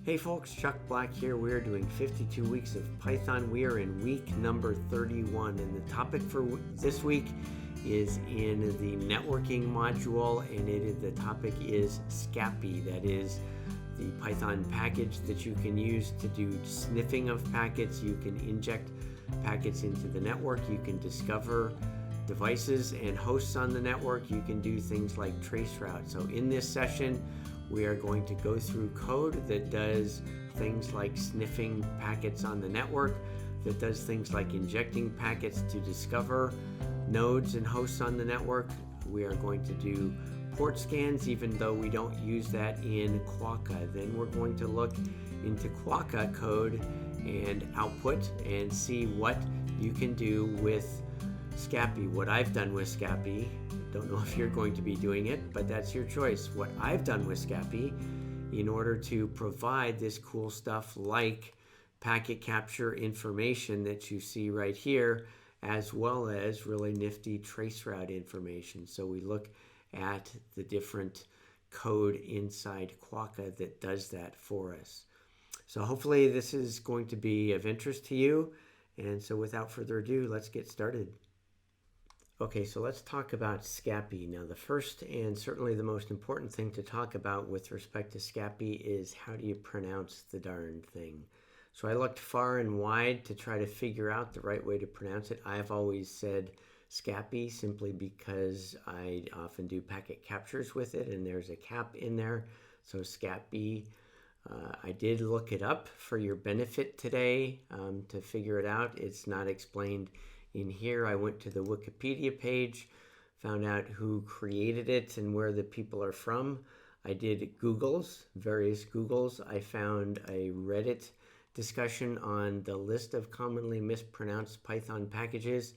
Hey folks, Chuck Black here. We are doing 52 weeks of Python. We are in week number 31, and the topic for this week is in the networking module, and the topic is Scappy. That is the Python package that you can use to do sniffing of packets. You can inject packets into the network. You can discover devices and hosts on the network. You can do things like traceroute. So in this session, we are going to go through code that does things like sniffing packets on the network, that does things like injecting packets to discover nodes and hosts on the network. We are going to do port scans, even though we don't use that in Quakka. Then we're going to look into Quakka code and output and see what you can do with Scappy. What I've done with Scappy, don't know if you're going to be doing it, but that's your choice. What I've done with Scappy in order to provide this cool stuff like packet capture information that you see right here, as well as really nifty traceroute information. So we look at the different code inside Quakka that does that for us. So hopefully this is going to be of interest to you. And so without further ado, let's get started. Okay, so let's talk about Scappy. Now, the first and certainly the most important thing to talk about with respect to Scappy is how do you pronounce the darn thing? So I looked far and wide to try to figure out the right way to pronounce it. I've always said Scappy simply because I often do packet captures with it, and there's a cap in there. So Scappy. I did look it up for your benefit today to figure it out. It's not explained in here. I went to the Wikipedia page, found out who created it and where the people are from. I did various Googles. I found a Reddit discussion on the list of commonly mispronounced Python packages,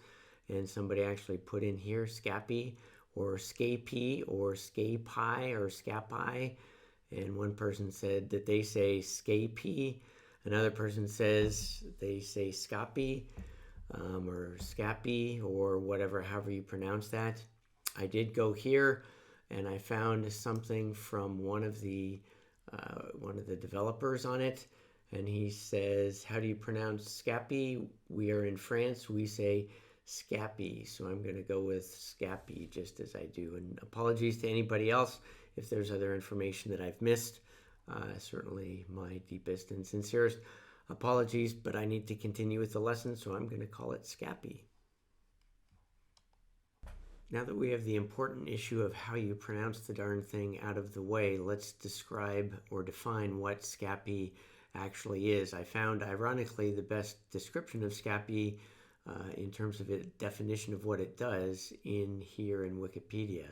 and somebody actually put in here Scappy or Scapy or Scapy or Scappy, and one person said that they say Scapy. Another person says they say Scappy. Or Scappy, or whatever, however you pronounce that. I did go here and I found something from one of the developers on it, and he says, how do you pronounce Scappy? We are in France, we say Scappy, so I'm going to go with Scappy just as I do. And apologies to anybody else if there's other information that I've missed. Certainly my deepest and sincerest apologies, but I need to continue with the lesson, so I'm going to call it Scappy. Now that we have the important issue of how you pronounce the darn thing out of the way, let's describe or define what Scappy actually is. I found, ironically, the best description of Scappy in terms of a definition of what it does in here in Wikipedia.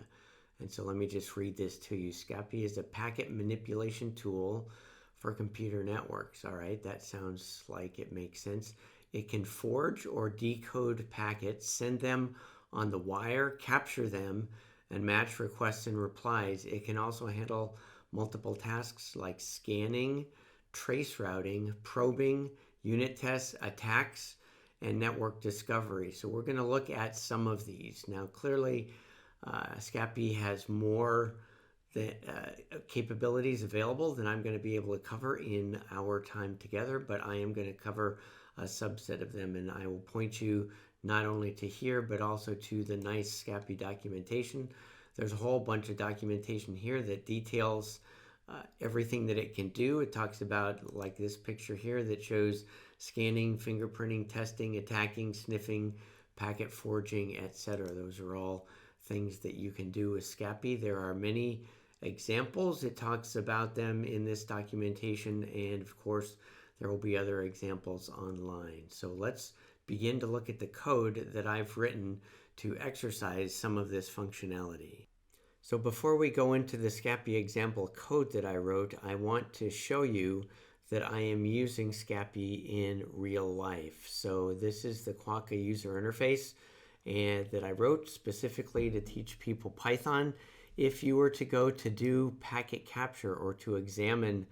And so let me just read this to you. Scappy is a packet manipulation tool for computer networks. All right, that sounds like it makes sense. It can forge or decode packets, send them on the wire, capture them, and match requests and replies. It can also handle multiple tasks like scanning, trace routing, probing, unit tests, attacks, and network discovery. So we're going to look at some of these. Now, clearly, Scappy has more capabilities available than I'm going to be able to cover in our time together, but I am going to cover a subset of them, and I will point you not only to here but also to the nice Scappy documentation. There's a whole bunch of documentation here that details everything that it can do. It talks about, like this picture here that shows scanning, fingerprinting, testing, attacking, sniffing, packet forging, etc. Those are all things that you can do with Scappy. There are many examples. It talks about them in this documentation, and of course there will be other examples online. So let's begin to look at the code that I've written to exercise some of this functionality. So before we go into the Scappy example code that I wrote, I want to show you that I am using Scappy in real life. So this is the Quakka user interface and that I wrote specifically to teach people Python. If you were to go to do packet capture or to examine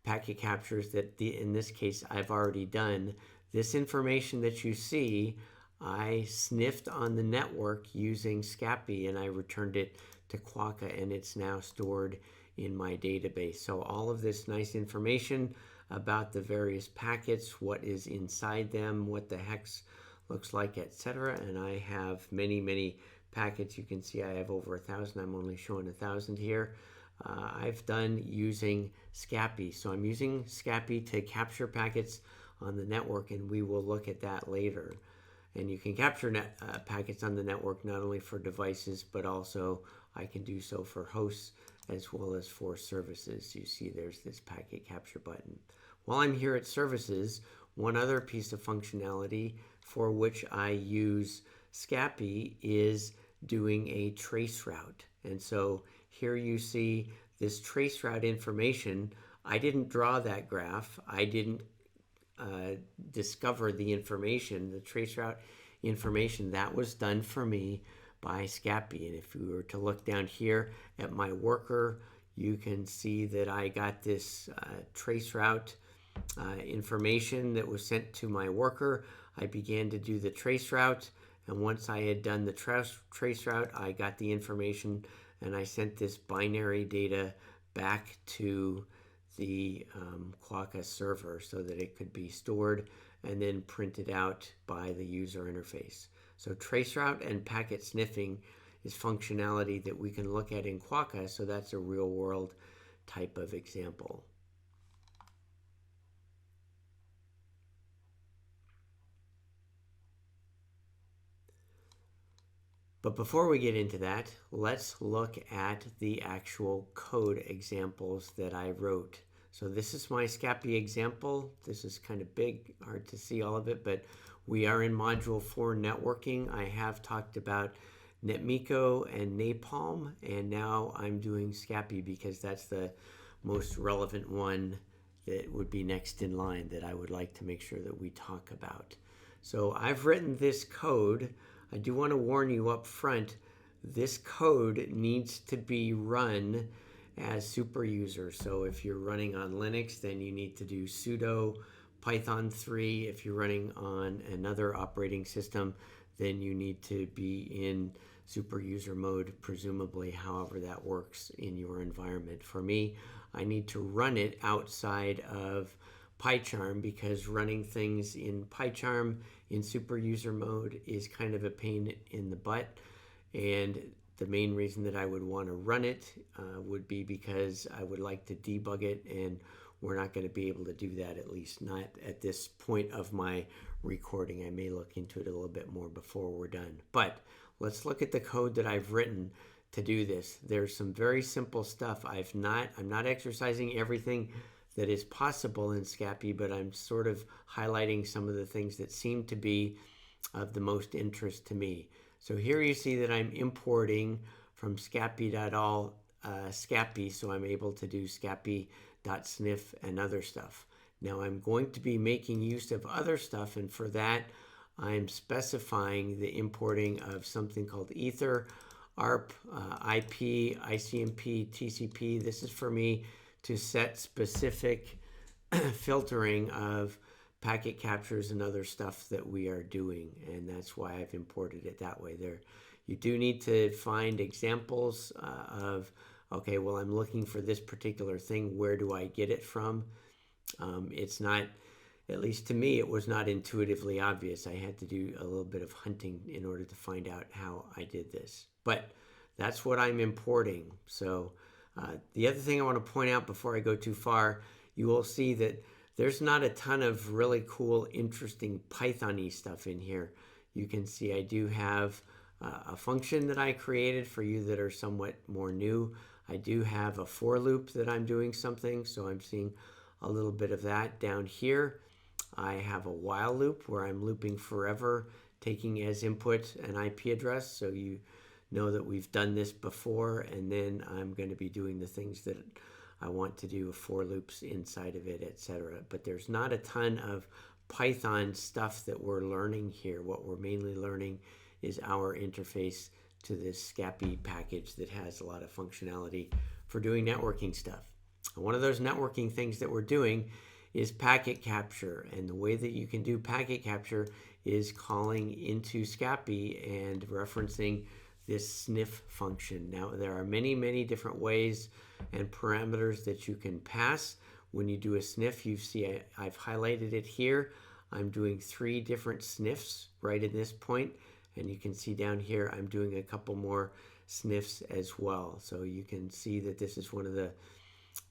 packet captures that in this case I've already done, this information that you see, I sniffed on the network using Scappy and I returned it to Quakka, and it's now stored in my database. So all of this nice information about the various packets, what is inside them, what the hex looks like, etc. And I have many packets. You can see I have over 1,000. I'm only showing 1,000 here. I've done using Scappy. So I'm using Scappy to capture packets on the network, and we will look at that later. And you can capture packets on the network not only for devices, but also I can do so for hosts as well as for services. You see there's this packet capture button. While I'm here at services, one other piece of functionality for which I use Scappy is doing a trace route. And so here you see this trace route information. I didn't draw that graph. I didn't discover the information, the trace route information. That was done for me by Scappy. And if we were to look down here at my worker, you can see that I got this trace route information that was sent to my worker. I began to do the trace route, and once I had done the trace route, I got the information and I sent this binary data back to the Quakka server so that it could be stored and then printed out by the user interface. So traceroute and packet sniffing is functionality that we can look at in Quakka, so that's a real world type of example. But before we get into that, let's look at the actual code examples that I wrote. So this is my Scappy example. This is kind of big, hard to see all of it, but we are in Module 4 networking. I have talked about NetMiko and Napalm, and now I'm doing Scappy because that's the most relevant one that would be next in line that I would like to make sure that we talk about. So I've written this code. I do want to warn you up front, this code needs to be run as super user. So if you're running on Linux, then you need to do sudo Python 3. If you're running on another operating system, then you need to be in super user mode, presumably, however that works in your environment. For me, I need to run it outside of PyCharm because running things in PyCharm in super user mode is kind of a pain in the butt. And the main reason that I would want to run it would be because I would like to debug it, and we're not going to be able to do that, at least not at this point of my recording. I may look into it a little bit more before we're done. But let's look at the code that I've written to do this. There's some very simple stuff. I'm not exercising everything that is possible in Scappy, but I'm sort of highlighting some of the things that seem to be of the most interest to me. So here you see that I'm importing from scapy.all Scappy, so I'm able to do scapy.sniff and other stuff. Now I'm going to be making use of other stuff, and for that I'm specifying the importing of something called ether, ARP, IP, ICMP, TCP. This is for me to set specific filtering of packet captures and other stuff that we are doing, and that's why I've imported it that way. There, you do need to find examples of, okay, well, I'm looking for this particular thing. Where do I get it from? It's not, at least to me, it was not intuitively obvious. I had to do a little bit of hunting in order to find out how I did this. But that's what I'm importing. So the other thing I want to point out before I go too far, you will see that there's not a ton of really cool, interesting Python-y stuff in here. You can see I do have a function that I created for you that are somewhat more new. I do have a for loop that I'm doing something, so I'm seeing a little bit of that down here. I have a while loop where I'm looping forever, taking as input an IP address, so you know that we've done this before, and then I'm going to be doing the things that I want to do, for loops inside of it, etc. But there's not a ton of Python stuff that we're learning here. What we're mainly learning is our interface to this Scappy package that has a lot of functionality for doing networking stuff. And one of those networking things that we're doing is packet capture, and the way that you can do packet capture is calling into Scappy and referencing this sniff function. Now, there are many, many different ways and parameters that you can pass when you do a sniff. You see I've highlighted it here. I'm doing 3 different sniffs right in this point, and you can see down here I'm doing a couple more sniffs as well. So you can see that this is one of the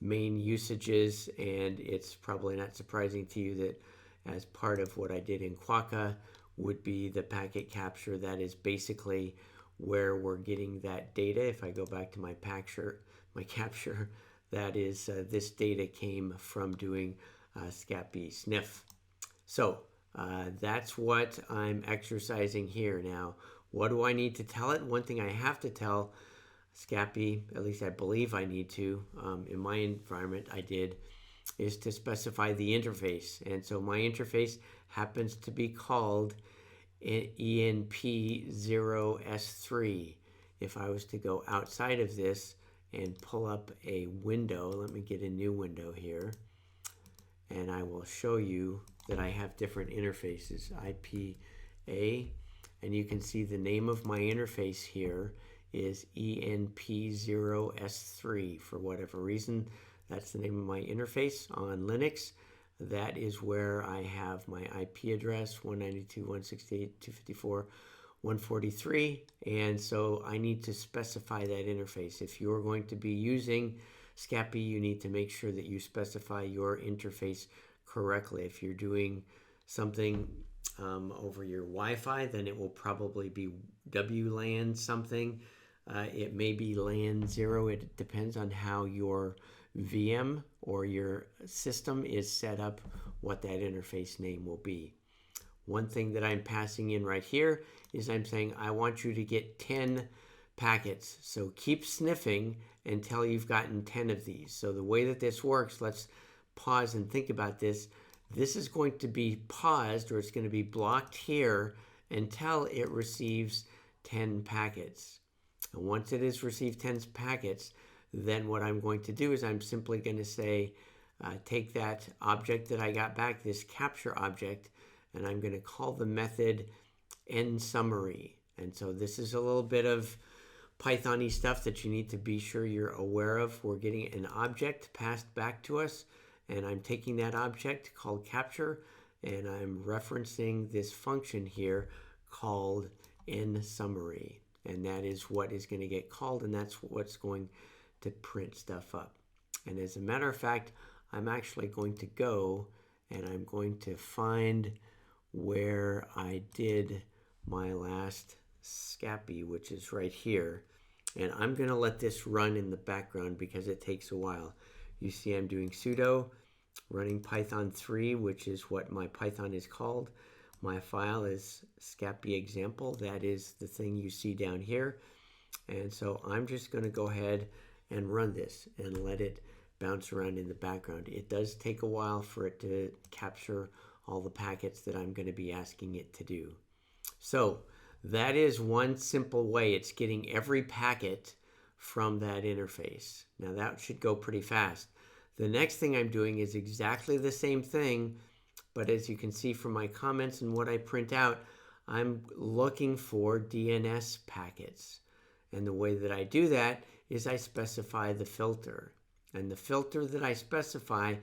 main usages, and it's probably not surprising to you that as part of what I did in Quakka would be the packet capture. That is basically where we're getting that data. If I go back to my capture, that is this data came from doing Scappy sniff. So that's what I'm exercising here. Now, what do I need to tell it? One thing I have to tell Scappy, at least I believe I need to, in my environment I did, is to specify the interface. And so my interface happens to be called ENP0S3. If I was to go outside of this and pull up a window, let me get a new window here, and I will show you that I have different interfaces, IPA, and you can see the name of my interface here is ENP0S3. For whatever reason, that's the name of my interface on Linux. That is where I have my IP address, 192.168.254.143, and so I need to specify that interface. If you're going to be using Scappy, you need to make sure that you specify your interface correctly. If you're doing something over your Wi-Fi, then it will probably be WLAN something. It may be LAN 0. It depends on how your VM or your system is set up, what that interface name will be. One thing that I'm passing in right here is I'm saying I want you to get 10 packets. So keep sniffing until you've gotten 10 of these. So the way that this works, let's pause and think about this. This is going to be paused, or it's going to be blocked here until it receives 10 packets. And once it has received 10 packets, then what I'm going to do is I'm simply going to say, take that object that I got back, this capture object, and I'm going to call the method endSummary. And so this is a little bit of Python-y stuff that you need to be sure you're aware of. We're getting an object passed back to us, and I'm taking that object called capture, and I'm referencing this function here called endSummary. And that is what is going to get called, and that's what's going to print stuff up. And as a matter of fact, I'm actually going to go and I'm going to find where I did my last Scappy, which is right here. And I'm going to let this run in the background because it takes a while. You see I'm doing sudo running Python 3, which is what my Python is called. My file is Scappy example. That is the thing you see down here. And so I'm just going to go ahead and run this and let it bounce around in the background. It does take a while for it to capture all the packets that I'm going to be asking it to do. So that is one simple way. It's getting every packet from that interface. Now that should go pretty fast. The next thing I'm doing is exactly the same thing, but as you can see from my comments and what I print out, I'm looking for DNS packets. And the way that I do that is I specify the filter. And the filter that I specify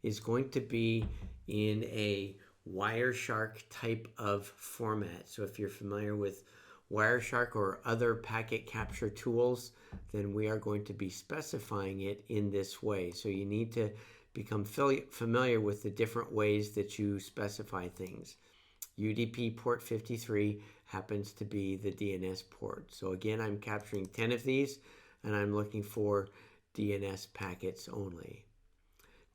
is going to be in a Wireshark type of format. So if you're familiar with Wireshark or other packet capture tools, then we are going to be specifying it in this way. So you need to become familiar with the different ways that you specify things. UDP port 53 happens to be the DNS port. So again, I'm capturing 10 of these, and I'm looking for DNS packets only.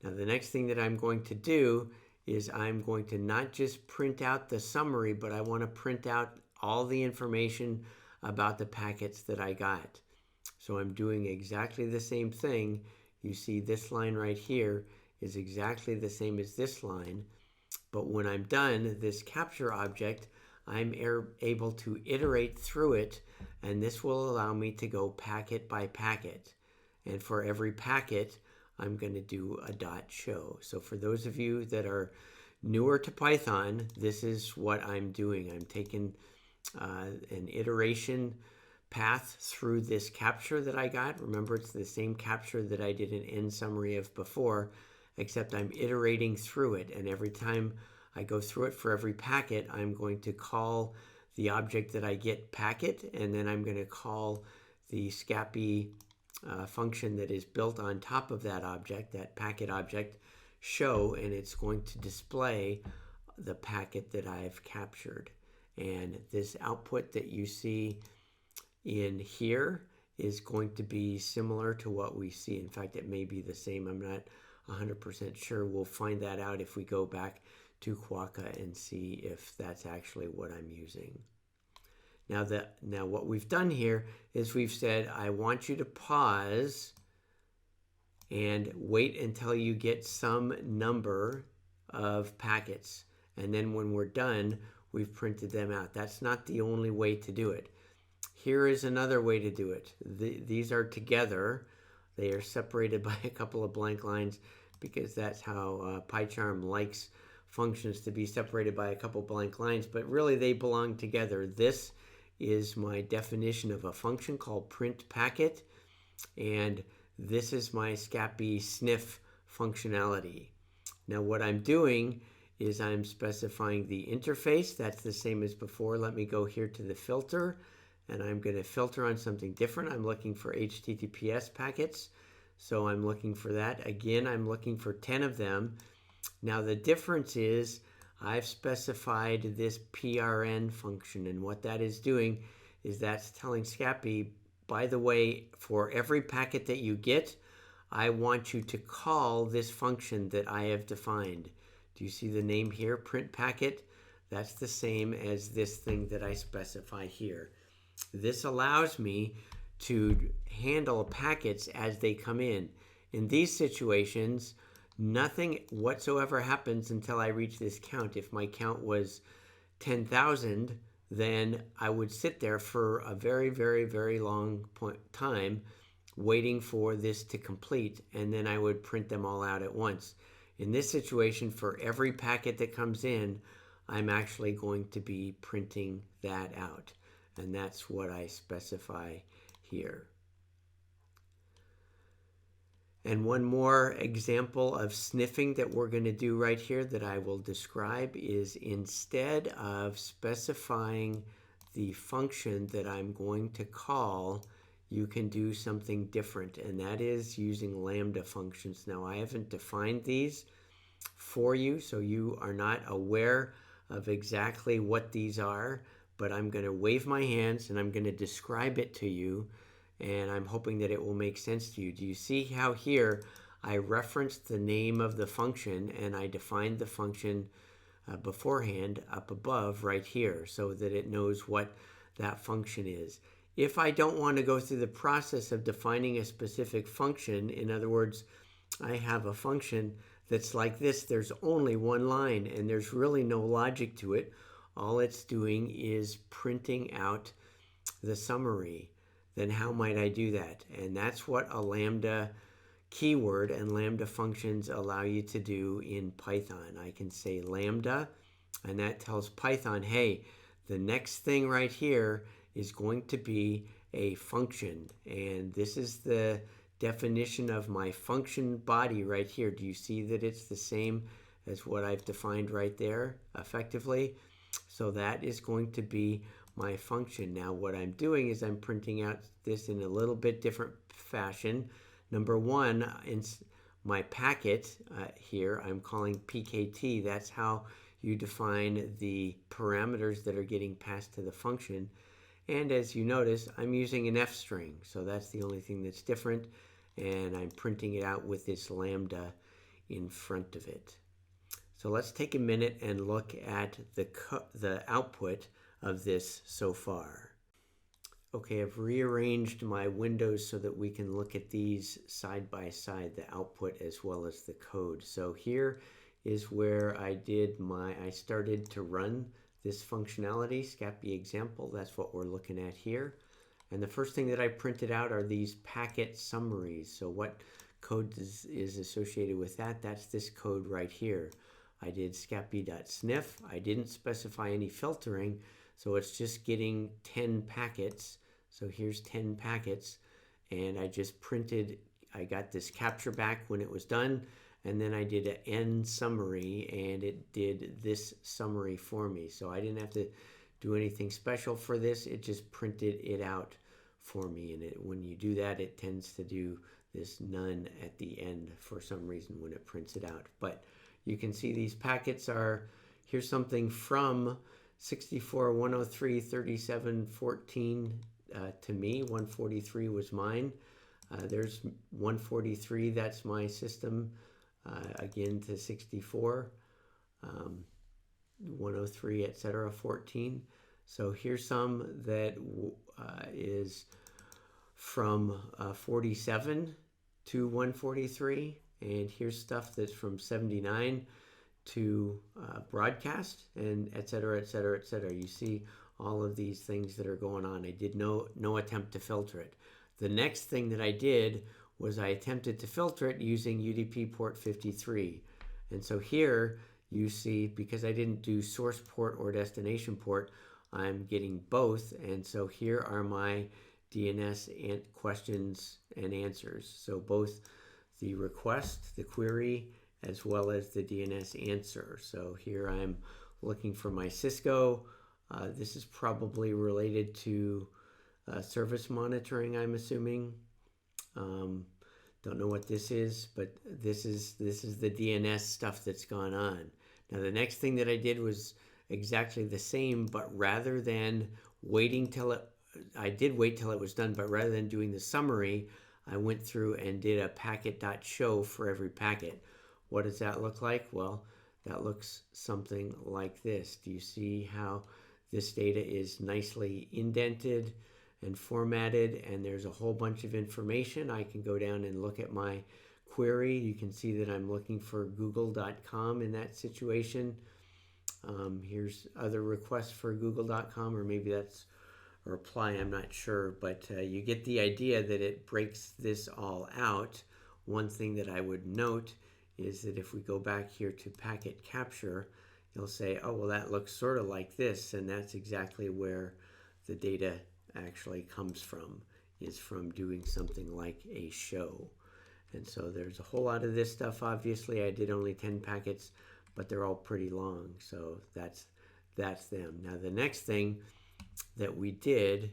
Now the next thing that I'm going to do is I'm going to not just print out the summary, but I want to print out all the information about the packets that I got. So I'm doing exactly the same thing. You see this line right here is exactly the same as this line, but when I'm done, this capture object, I'm able to iterate through it, and this will allow me to go packet by packet. And for every packet, I'm going to do a .show. So for those of you that are newer to Python, this is what I'm doing. I'm taking an iteration path through this capture that I got. Remember, it's the same capture that I did an end summary of before, except I'm iterating through it. And every time I go through it for every packet, I'm going to call the object that I get packet, and then I'm going to call the Scappy function that is built on top of that object, that packet object, show, and it's going to display the packet that I've captured. And this output that you see in here is going to be similar to what we see. In fact, it may be the same. I'm not 100% sure. We'll find that out if we go back to Quakka and see if that's actually what I'm using. Now what we've done here is we've said, I want you to pause and wait until you get some number of packets. And then when we're done, we've printed them out. That's not the only way to do it. Here is another way to do it. These are together. They are separated by a couple of blank lines because that's how PyCharm likes functions to be separated by a couple blank lines, but really they belong together. This is my definition of a function called print packet, and this is my Scappy sniff functionality. Now what I'm doing is I'm specifying the interface. That's the same as before. Let me go here to the filter, and I'm going to filter on something different. I'm looking for HTTPS packets, so I'm looking for that. Again, I'm looking for 10 of them. Now the difference is I've specified this PRN function, and what that is doing is that's telling Scappy, by the way, for every packet that you get, I want you to call this function that I have defined. Do you see the name here, print packet? That's the same as this thing that I specify here. This allows me to handle packets as they come in. In these situations, nothing whatsoever happens until I reach this count. If my count was 10,000, then I would sit there for a very, very, very long time waiting for this to complete, and then I would print them all out at once. In this situation, for every packet that comes in, I'm actually going to be printing that out, and that's what I specify here. And one more example of sniffing that we're going to do right here that I will describe is, instead of specifying the function that I'm going to call, you can do something different, and that is using Lambda functions. Now, I haven't defined these for you, so you are not aware of exactly what these are, but I'm going to wave my hands and I'm going to describe it to you, and I'm hoping that it will make sense to you. Do you see how here I referenced the name of the function and I defined the function beforehand up above right here so that it knows what that function is? If I don't want to go through the process of defining a specific function, in other words, I have a function that's like this, there's only one line and there's really no logic to it. All it's doing is printing out the summary. Then how might I do that? And that's what a Lambda keyword and Lambda functions allow you to do in Python. I can say Lambda, and that tells Python, hey, the next thing right here is going to be a function. And this is the definition of my function body right here. Do you see that it's the same as what I've defined right there effectively? So that is going to be my function. Now what I'm doing is I'm printing out this in a little bit different fashion. Number one, in my packet here, I'm calling PKT. That's how you define the parameters that are getting passed to the function. And as you notice, I'm using an F string. So that's the only thing that's different. And I'm printing it out with this Lambda in front of it. So let's take a minute and look at the output of this so far. Okay, I've rearranged my windows so that we can look at these side by side, the output as well as the code. So here is where I started to run this functionality, Scappy example. That's what we're looking at here. And the first thing that I printed out are these packet summaries. So what code is associated with that? That's this code right here. I did scapy.sniff. I didn't specify any filtering, so it's just getting 10 packets. So here's 10 packets, and I just printed, I got this capture back when it was done, and then I did an end summary, and it did this summary for me. So I didn't have to do anything special for this, it just printed it out for me. And when you do that, it tends to do this none at the end for some reason when it prints it out. But you can see these packets are, here's something from 64, 103, 37, 14 to me. 143 was mine. There's 143, that's my system. Again to 64, 103, etc., 14. So here's some that is from 47 to 143, and here's stuff that's from 79 to broadcast, and etc., etc., etc. You see all of these things that are going on. I did no attempt to filter it. The next thing that I did was I attempted to filter it using UDP port 53. And so here you see, because I didn't do source port or destination port, I'm getting both. And so here are my DNS and questions and answers. So both the request, the query, as well as the DNS answer. So here I'm looking for my Cisco. This is probably related to service monitoring, I'm assuming. Don't know what this is, but this is the DNS stuff that's gone on. Now the next thing that I did was exactly the same, but rather than waiting till it, I did wait till it was done, but rather than doing the summary, I went through and did a packet.show for every packet. What does that look like? Well, that looks something like this. Do you see how this data is nicely indented and formatted, and there's a whole bunch of information? I can go down and look at my query. You can see that I'm looking for google.com in that situation. Here's other requests for google.com, or maybe that's a reply, I'm not sure, but you get the idea that it breaks this all out. One thing that I would note is that if we go back here to packet capture, you'll say, oh, well, that looks sort of like this, and that's exactly where the data actually comes from, is from doing something like a show. And so there's a whole lot of this stuff. Obviously, I did only 10 packets, but they're all pretty long, so that's them. Now, the next thing that we did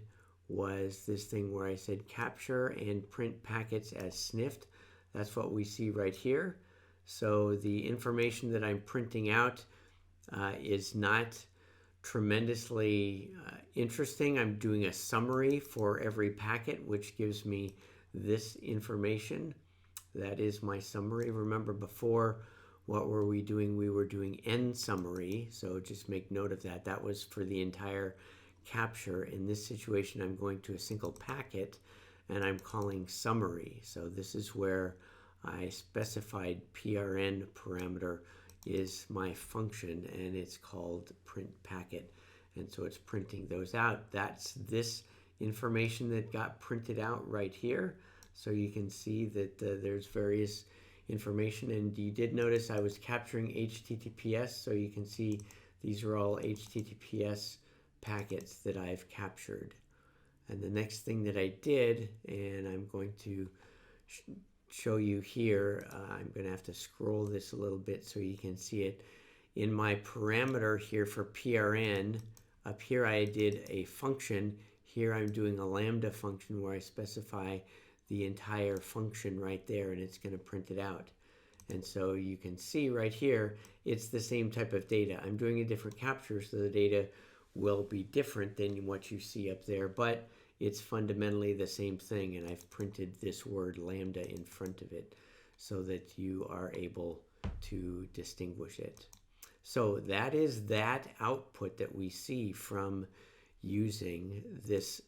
was this thing where I said capture and print packets as sniffed. That's what we see right here. So the information that I'm printing out is not tremendously interesting. I'm doing a summary for every packet, which gives me this information. That is my summary. Remember before, what were we doing? We were doing end summary. So just make note of that. That was for the entire capture. In this situation, I'm going to a single packet and I'm calling summary. So this is where I specified PRN parameter is my function, and it's called print packet. And so it's printing those out. That's this information that got printed out right here. So you can see that there's various information, and you did notice I was capturing HTTPS, so you can see these are all HTTPS packets that I've captured. And the next thing that I did, and I'm going to show you here, I'm going to have to scroll this a little bit so you can see it. In my parameter here for PRN, up here I did a function. Here I'm doing a Lambda function where I specify the entire function right there, and it's going to print it out. And so you can see right here, it's the same type of data. I'm doing a different capture, so the data will be different than what you see up there, but it's fundamentally the same thing, and I've printed this word Lambda in front of it so that you are able to distinguish it. So that is that output that we see from using this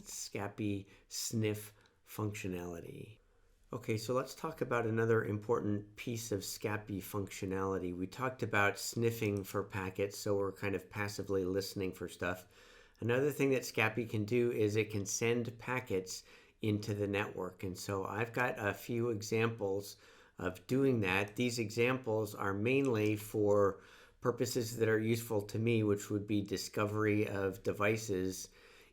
Scappy sniff functionality. Okay, so let's talk about another important piece of Scappy functionality. We talked about sniffing for packets, so we're kind of passively listening for stuff. Another thing that Scappy can do is it can send packets into the network. And so I've got a few examples of doing that. These examples are mainly for purposes that are useful to me, which would be discovery of devices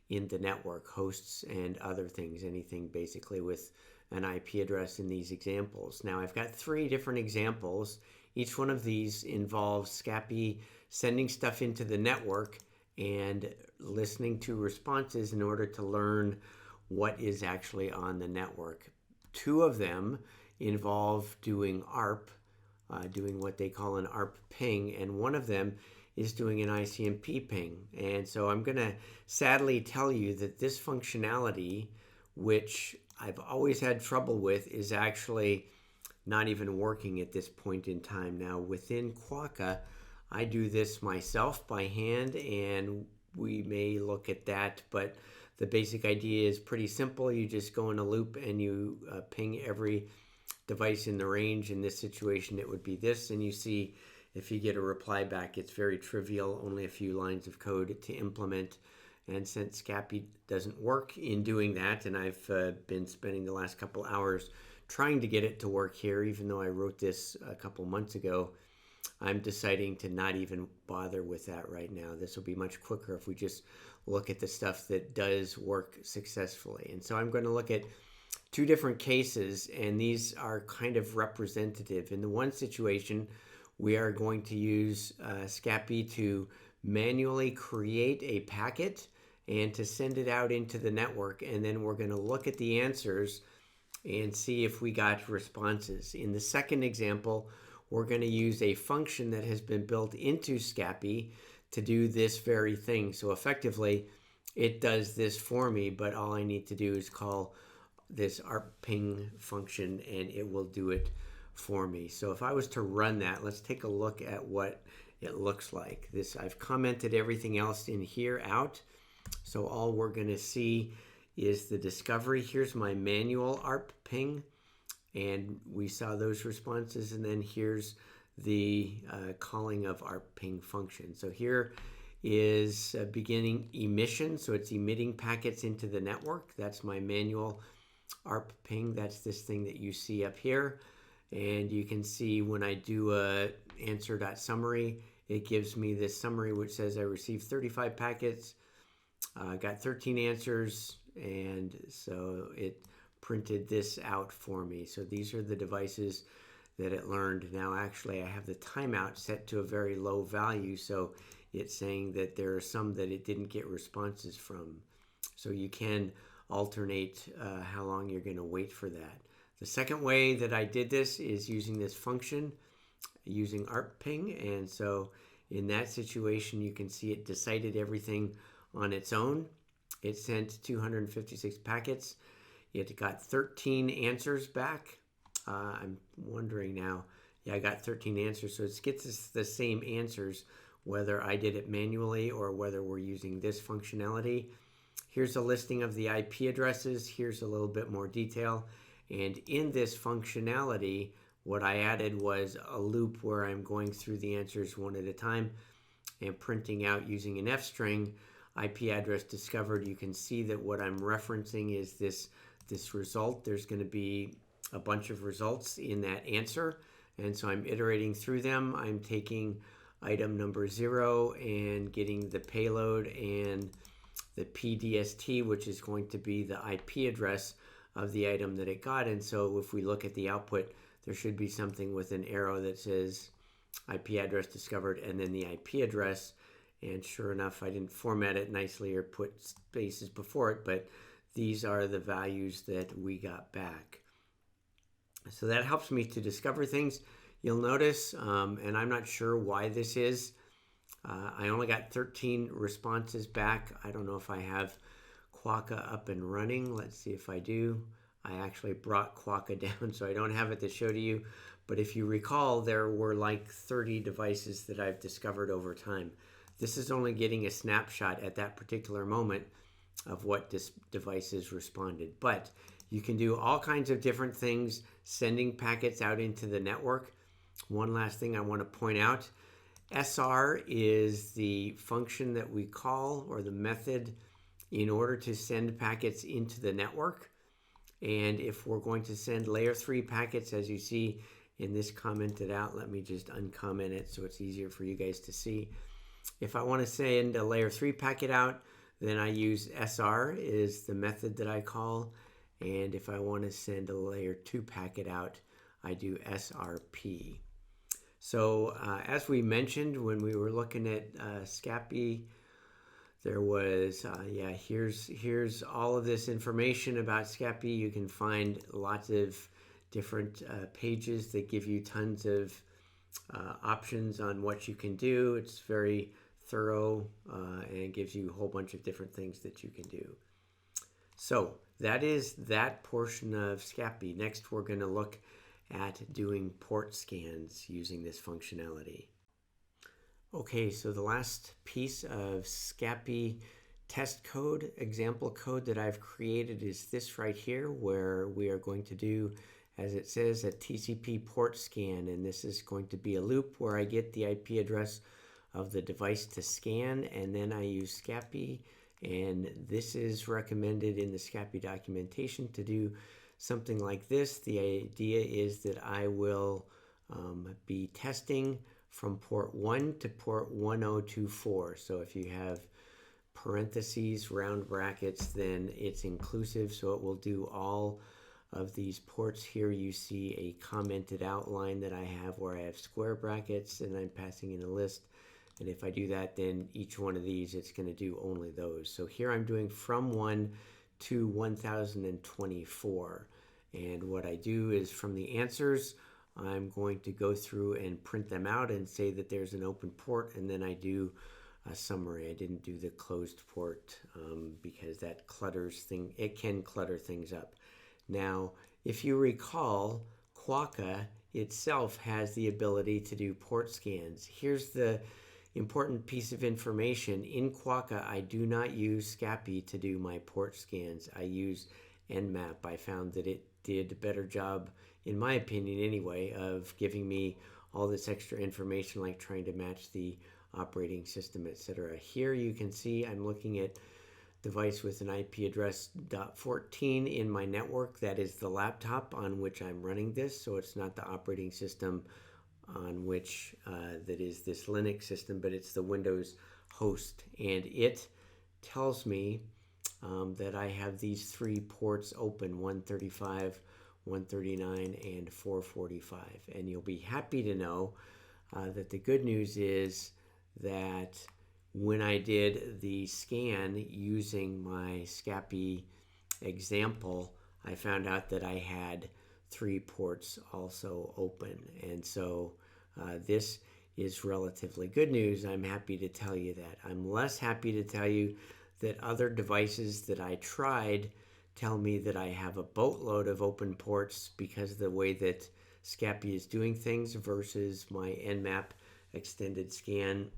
in the network, hosts and other things, anything basically with an IP address in these examples. Now I've got 3 different examples. Each one of these involves Scappy sending stuff into the network and listening to responses in order to learn what is actually on the network. 2 of them involve doing ARP, doing what they call an ARP ping, and one of them is doing an ICMP ping. And so I'm going to sadly tell you that this functionality, which I've always had trouble with, is actually not even working at this point in time. Now within Quakka, I do this myself by hand, and we may look at that, but the basic idea is pretty simple. You just go in a loop and you ping every device in the range. In this situation, it would be this, and you see if you get a reply back. It's very trivial, only a few lines of code to implement. And since Scappy doesn't work in doing that, and I've been spending the last couple hours trying to get it to work here, even though I wrote this a couple months ago, I'm deciding to not even bother with that right now. This will be much quicker if we just look at the stuff that does work successfully. And so I'm going to look at 2 different cases, and these are kind of representative. In the one situation, we are going to use Scappy to manually create a packet and to send it out into the network, and then we're going to look at the answers and see if we got responses. In the second example, we're going to use a function that has been built into Scappy to do this very thing. So effectively, it does this for me, but all I need to do is call this ARP ping function, and it will do it for me. So if I was to run that, let's take a look at what it looks like. I've commented everything else in here out. So all we're going to see is the discovery. Here's my manual ARP ping, and we saw those responses. And then here's the calling of ARP ping function. So here is beginning emission. So it's emitting packets into the network. That's my manual ARP ping. That's this thing that you see up here. And you can see when I do a answer.summary, it gives me this summary which says I received 35 packets, got 13 answers, and so it printed this out for me. So these are the devices that it learned. Now actually I have the timeout set to a very low value, so it's saying that there are some that it didn't get responses from. So you can alternate how long you're going to wait for that. The second way that I did this is using this function, using ARP ping. And so in that situation, you can see it decided everything on its own. It sent 256 packets. It got 13 answers back. I'm wondering now, yeah, I got 13 answers. So it gets us the same answers, whether I did it manually or whether we're using this functionality. Here's a listing of the IP addresses. Here's a little bit more detail. And in this functionality, what I added was a loop where I'm going through the answers one at a time and printing out using an F string IP address discovered. You can see that what I'm referencing is this result. There's going to be a bunch of results in that answer. And so I'm iterating through them. I'm taking item number 0 and getting the payload and the PDST, which is going to be the IP address of the item that it got. And so if we look at the output, there should be something with an arrow that says IP address discovered and then the IP address. And sure enough, I didn't format it nicely or put spaces before it, but these are the values that we got back. So that helps me to discover things. You'll notice, and I'm not sure why this is, I only got 13 responses back. I don't know if I have Quakka up and running. Let's see if I do. I actually brought Quakka down, so I don't have it to show to you. But if you recall, there were like 30 devices that I've discovered over time. This is only getting a snapshot at that particular moment of what devices responded. But you can do all kinds of different things, sending packets out into the network. One last thing I want to point out, SR is the function that we call, or the method, in order to send packets into the network. And if we're going to send layer 3 packets, as you see in this commented out, let me just uncomment it so it's easier for you guys to see. If I want to send a layer 3 packet out, Then I use SR is the method that I call, and if I want to send a layer 2 packet out, I do SRP. So as we mentioned when we were looking at Scappy, there was, here's all of this information about Scappy. You can find lots of different pages that give you tons of options on what you can do. It's very thorough and gives you a whole bunch of different things that you can do. So that is that portion of Scappy. Next, we're going to look at doing port scans using this functionality. Okay, so the last piece of Scappy test code, example code that I've created is this right here, where we are going to do, as it says, a TCP port scan, and this is going to be a loop where I get the IP address of the device to scan, and then I use Scappy, and this is recommended in the Scappy documentation to do something like this. The idea is that I will be testing from port 1 to port 1024. So if you have parentheses, round brackets, then it's inclusive, so it will do all of these ports. Here you see a commented outline that I have where I have square brackets and I'm passing in a list. And if I do that, then each one of these, it's going to do only those. So here I'm doing from 1 to 1024. And what I do is from the answers, I'm going to go through and print them out and say that there's an open port, and then I do a summary. I didn't do the closed port because that it can clutter things up. Now, if you recall, Quakka itself has the ability to do port scans. Here's the important piece of information. In Quakka, I do not use Scappy to do my port scans. I use Nmap. I found that it did a better job, in my opinion anyway, of giving me all this extra information like trying to match the operating system, etc. Here you can see I'm looking at device with an IP address .14 in my network. That is the laptop on which I'm running this, so it's not the operating system on which that is this Linux system, but it's the Windows host, and it tells me that I have these 3 ports open, 135, 139, and 445. And you'll be happy to know that the good news is that when I did the scan using my Scappy example, I found out that I had 3 ports also open. And so this is relatively good news. I'm happy to tell you that. I'm less happy to tell you that other devices that I tried tell me that I have a boatload of open ports because of the way that Scappy is doing things versus my Nmap extended scan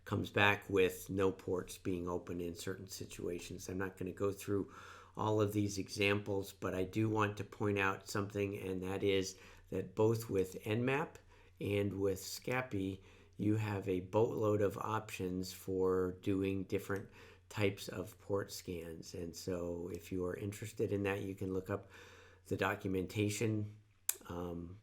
comes back with no ports being open in certain situations. I'm not going to go through all of these examples, but I do want to point out something, and that is that both with Nmap and with Scappy, you have a boatload of options for doing different types of port scans. And so if you are interested in that, you can look up the documentation.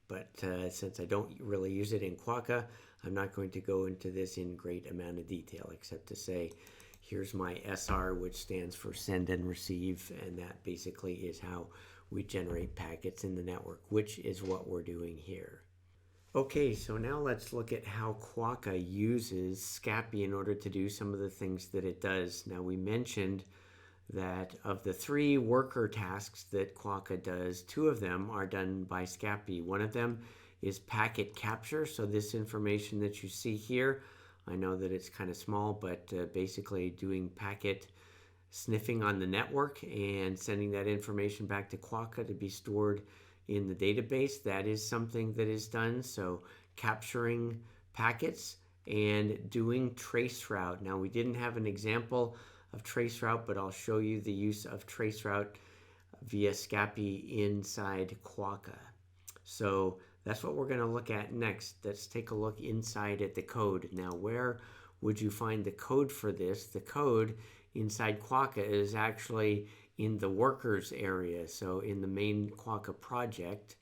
But since I don't really use it in Quakka, I'm not going to go into this in great amount of detail, except to say, here's my SR, which stands for send and receive, and that basically is how we generate packets in the network, which is what we're doing here. Okay, so now let's look at how Quakka uses Scappy in order to do some of the things that it does. Now, we mentioned that of the 3 worker tasks that Quakka does, 2 of them are done by Scappy. One of them is packet capture. So this information that you see here, I know that it's kind of small, but basically doing packet sniffing on the network and sending that information back to Quakka to be stored in the database. That is something that is done. So capturing packets and doing traceroute. Now, we didn't have an example of traceroute, but I'll show you the use of traceroute via Scappy inside Quakka. So that's what we're going to look at next. Let's take a look inside at the code. Now, where would you find the code for this? The code inside Quakka is actually in the workers area, so in the main Quakka project.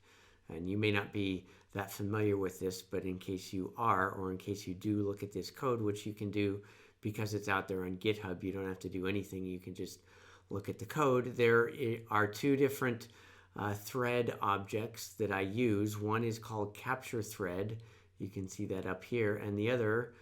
And you may not be that familiar with this, but in case you are, or in case you do look at this code, which you can do because it's out there on GitHub, you don't have to do anything. You can just look at the code. There are two different thread objects that I use. One is called capture thread. You can see that up here. And the other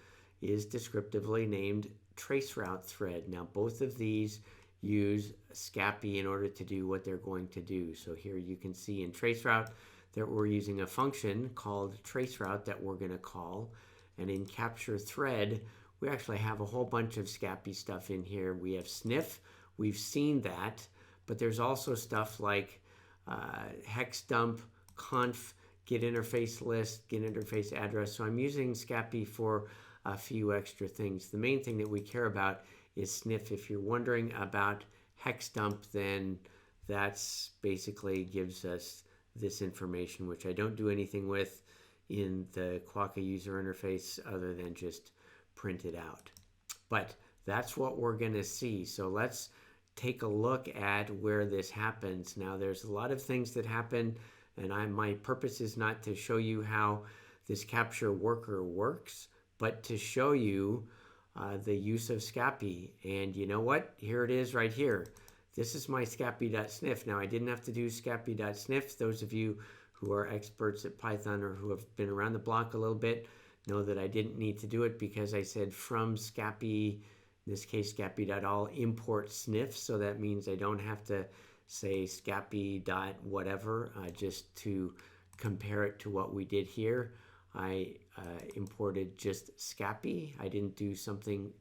is descriptively named traceroute thread. Now, both of these use Scappy in order to do what they're going to do. So here you can see in traceroute that we're using a function called traceroute that we're going to call. And in capture thread, we actually have a whole bunch of Scappy stuff in here. We have sniff. We've seen that. But there's also stuff like hex dump, conf, get interface list, get interface address. So I'm using Scappy for a few extra things. The main thing that we care about is sniff. If you're wondering about hex dump, then that's basically gives us this information, which I don't do anything with in the Quakka user interface other than just print it out. But that's what we're going to see. So let's take a look at where this happens. Now, there's a lot of things that happen, and my purpose is not to show you how this capture worker works, but to show you the use of Scappy. And you know what? Here it is right here. This is my scapy.sniff. Now, I didn't have to do scapy.sniff. Those of you who are experts at Python or who have been around the block a little bit know that I didn't need to do it because I said from Scappy, in this case, Scappy.all, import sniff. So that means I don't have to say Scappy.whatever, just to compare it to what we did here. I imported just Scappy. I didn't do something,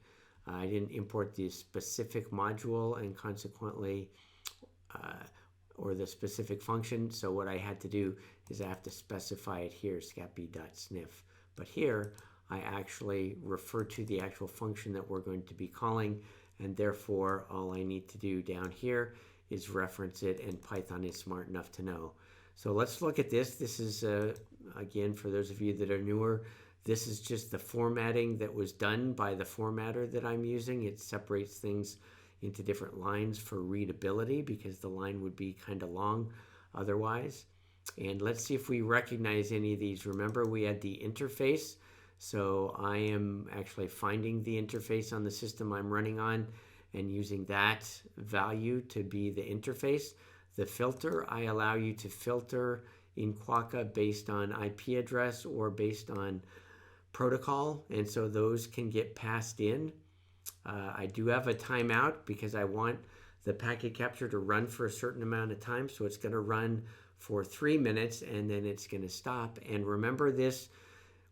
I didn't import the specific module and consequently, or the specific function. So what I had to do is I have to specify it here, Scappy.sniff. But here, I actually refer to the actual function that we're going to be calling, and therefore all I need to do down here is reference it, and Python is smart enough to know. So let's look at this. This is, again, for those of you that are newer, this is just the formatting that was done by the formatter that I'm using. It separates things into different lines for readability because the line would be kind of long otherwise. And let's see if we recognize any of these. Remember, we had the interface. So I am actually finding the interface on the system I'm running on and using that value to be the interface. The filter, I allow you to filter in Quakka based on IP address or based on protocol, and so those can get passed in. I do have a timeout because I want the packet capture to run for a certain amount of time, so it's going to run for 3 minutes and then it's going to stop. And remember this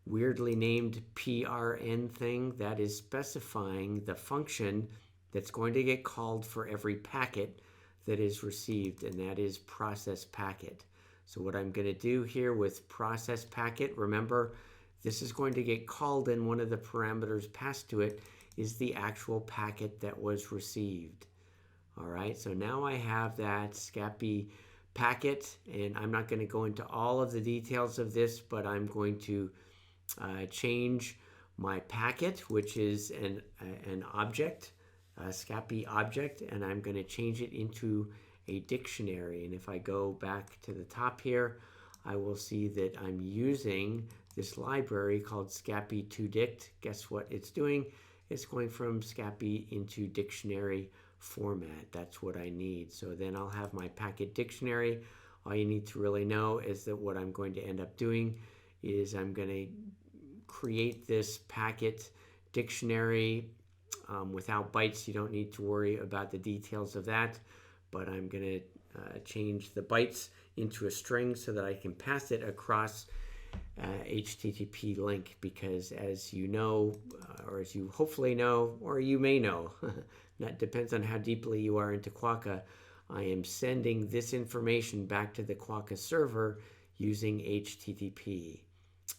weirdly named PRN thing, that is specifying the function that's going to get called for every packet that is received, and that is process packet. So what I'm going to do here with process packet, remember this is going to get called, and one of the parameters passed to it is the actual packet that was received. All right, so now I have that Scappy packet, and I'm not going to go into all of the details of this, but I'm going to change my packet, which is an object, a Scappy object, and I'm going to change it into a dictionary. And if I go back to the top here, I will see that I'm using this library called Scappy2dict. Guess what it's doing? It's going from Scappy into dictionary format. That's what I need. So then I'll have my packet dictionary. All you need to really know is that what I'm going to end up doing is I'm going to create this packet dictionary without bytes. You don't need to worry about the details of that, but I'm going to change the bytes into a string so that I can pass it across HTTP link, because as you know, or as you hopefully know, or you may know, that depends on how deeply you are into Quakka, I am sending this information back to the Quakka server using HTTP.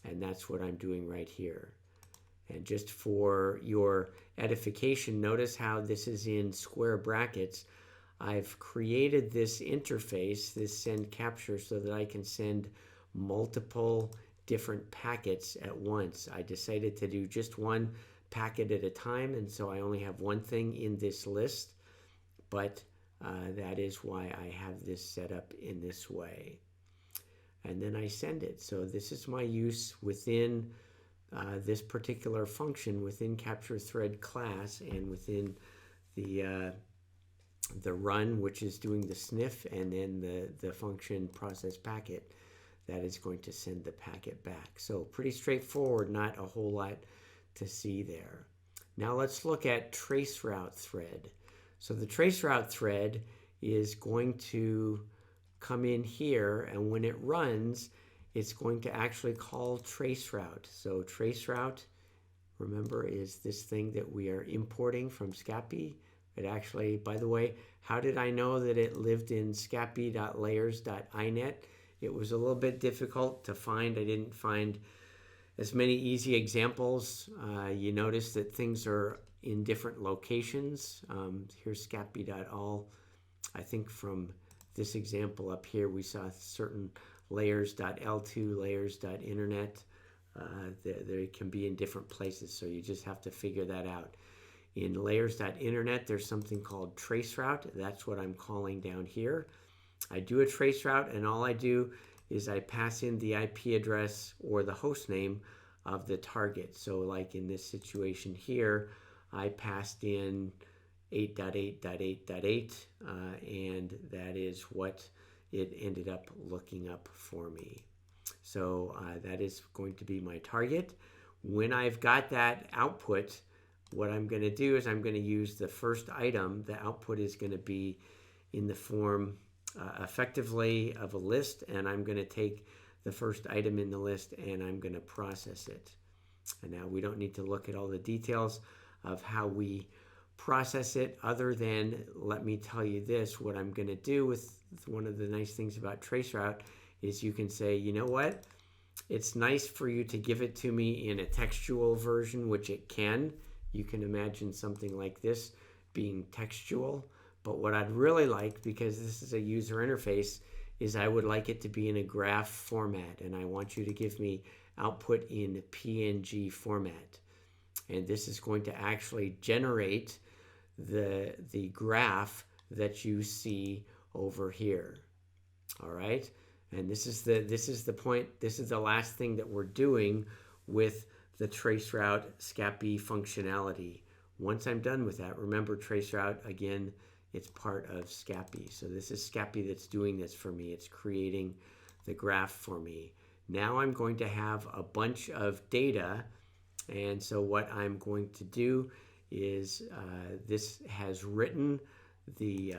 And that's what I'm doing right here. And just for your edification, notice how this is in square brackets. I've created this interface, this send capture, so that I can send multiple different packets at once. I decided to do just one packet at a time, and so I only have one thing in this list, but that is why I have this set up in this way. And then I send it. So this is my use within this particular function within capture thread class and within the run, which is doing the sniff, and then the function process packet that is going to send the packet back. So pretty straightforward, not a whole lot to see there. Now let's look at traceroute thread. So the traceroute thread is going to come in here, and when it runs, it's going to actually call traceroute. So traceroute, remember, is this thing that we are importing from Scappy. It actually, by the way, how did I know that it lived in scappy.layers.inet? It was a little bit difficult to find. I didn't find as many easy examples. You notice that things are in different locations. Here's scappy.all. I think from this example up here, we saw certain layers.l2, layers.internet. They can be in different places, so you just have to figure that out. In layers.internet, there's something called traceroute. That's what I'm calling down here. I do a traceroute, and all I do is I pass in the IP address or the host name of the target. So like in this situation here, I passed in 8.8.8.8, and that is what it ended up looking up for me. So that is going to be my target. When I've got that output, what I'm going to do is I'm going to use the first item. The output is going to be in the form effectively of a list, and I'm going to take the first item in the list and I'm going to process it. And now we don't need to look at all the details of how we process it, other than let me tell you this. What I'm going to do with one of the nice things about traceroute is you can say, you know what, it's nice for you to give it to me in a textual version, which it can. You can imagine something like this being textual. But what I'd really like, because this is a user interface, is I would like it to be in a graph format, and I want you to give me output in PNG format. And this is going to actually generate the graph that you see over here. All right? And this is the point. This is the last thing that we're doing with the traceroute Scappy functionality. Once I'm done with that, remember traceroute, again, it's part of Scappy. So this is Scappy that's doing this for me. It's creating the graph for me. Now I'm going to have a bunch of data, and so what I'm going to do is this has written the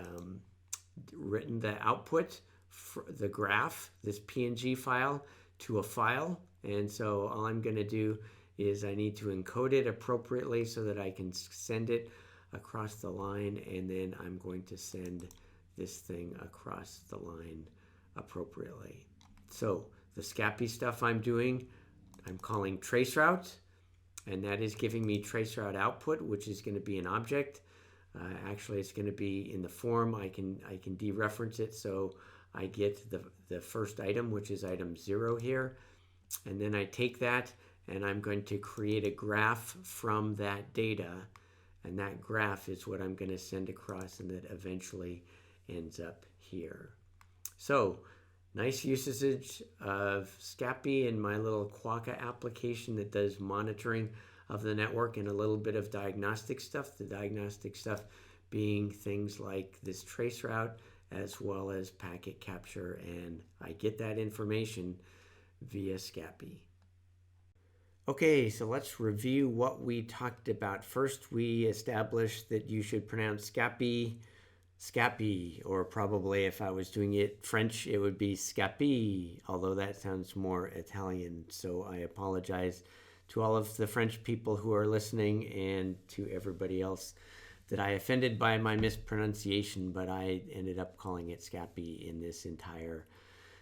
output, for the graph, this PNG file, to a file. And so all I'm going to do is I need to encode it appropriately so that I can send it across the line, and then I'm going to send this thing across the line appropriately. So the Scappy stuff I'm doing, I'm calling traceroute, and that is giving me traceroute output, which is going to be an object. Actually, it's going to be in the form. I can dereference it, so I get the first item, which is item 0 here, and then I take that and I'm going to create a graph from that data, and that graph is what I'm going to send across, and that eventually ends up here. So nice usage of Scappy in my little Quakka application that does monitoring of the network and a little bit of diagnostic stuff. The diagnostic stuff being things like this traceroute as well as packet capture, and I get that information via Scappy. Okay, so let's review what we talked about. First, we established that you should pronounce Scappy, Scappy, or probably if I was doing it French, it would be Scappy, although that sounds more Italian. So I apologize to all of the French people who are listening and to everybody else that I offended by my mispronunciation, but I ended up calling it Scappy in this entire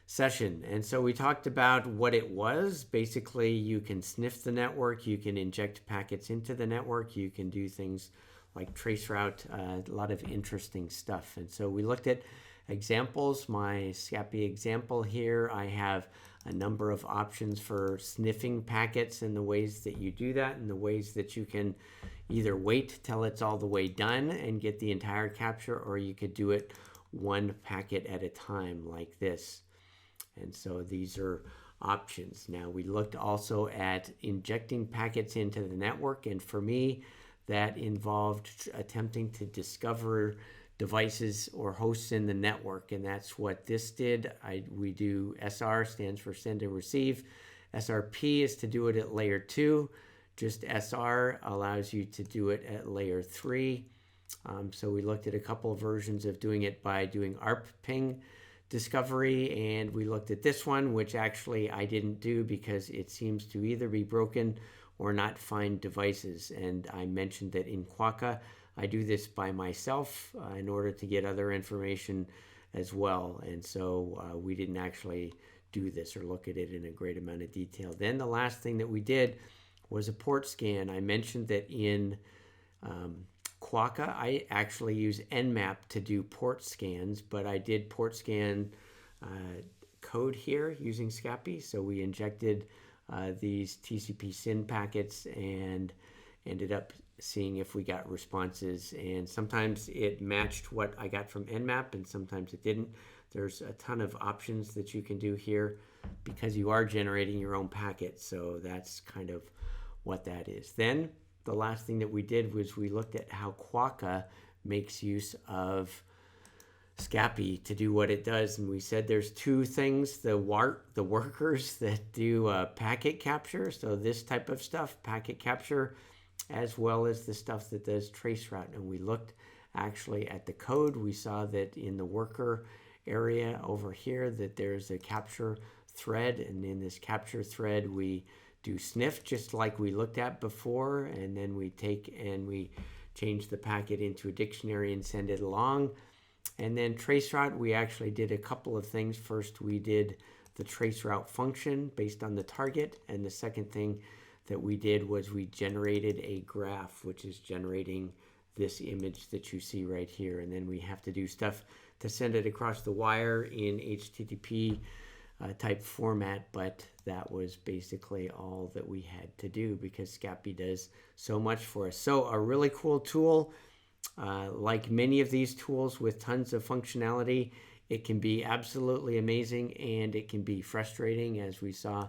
session. And so we talked about what it was. Basically, you can sniff the network, you can inject packets into the network, you can do things like traceroute, a lot of interesting stuff. And so we looked at examples. My Scappy example here, I have a number of options for sniffing packets and the ways that you do that, and the ways that you can either wait till it's all the way done and get the entire capture, or you could do it one packet at a time like this. And so these are options. Now, we looked also at injecting packets into the network, and for me, that involved attempting to discover devices or hosts in the network, and that's what this did. We do SR, stands for send and receive. SRP is to do it at layer 2. Just SR allows you to do it at layer 3. So we looked at a couple of versions of doing it by doing ARP ping discovery, and we looked at this one, which actually I didn't do because it seems to either be broken or not find devices. And I mentioned that in Quakka, I do this by myself in order to get other information as well. And so we didn't actually do this or look at it in a great amount of detail. Then the last thing that we did was a port scan. I mentioned that in Quakka, I actually use Nmap to do port scans, but I did port scan code here using Scappy. So we injected these TCP SYN packets and ended up seeing if we got responses. And sometimes it matched what I got from Nmap, and sometimes it didn't. There's a ton of options that you can do here because you are generating your own packet. So that's kind of what that is. Then the last thing that we did was we looked at how Quakka makes use of Scappy to do what it does. And we said there's two things, the workers that do packet capture, so this type of stuff, packet capture, as well as the stuff that does traceroute. And we looked actually at the code. We saw that in the worker area over here that there's a capture thread, and in this capture thread we do sniff just like we looked at before, and then we take and we change the packet into a dictionary and send it along. And then traceroute, we actually did a couple of things. First, we did the traceroute function based on the target, and the second thing that we did was we generated a graph, which is generating this image that you see right here. And then we have to do stuff to send it across the wire in HTTP type format, but that was basically all that we had to do because Scappy does so much for us. So a really cool tool. Like many of these tools with tons of functionality, it can be absolutely amazing and it can be frustrating, as we saw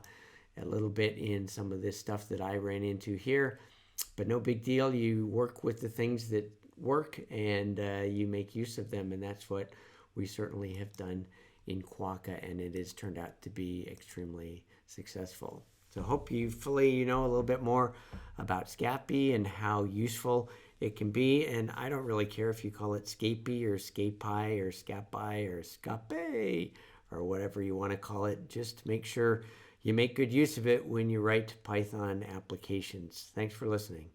a little bit in some of this stuff that I ran into here. But no big deal. You work with the things that work and you make use of them, and that's what we certainly have done in Quakka, and it has turned out to be extremely successful. So hopefully you know a little bit more about Scappy and how useful it can be. And I don't really care if you call it Scapy or Scapy or Scappy or Scappy or whatever you want to call it. Just make sure you make good use of it when you write Python applications. Thanks for listening.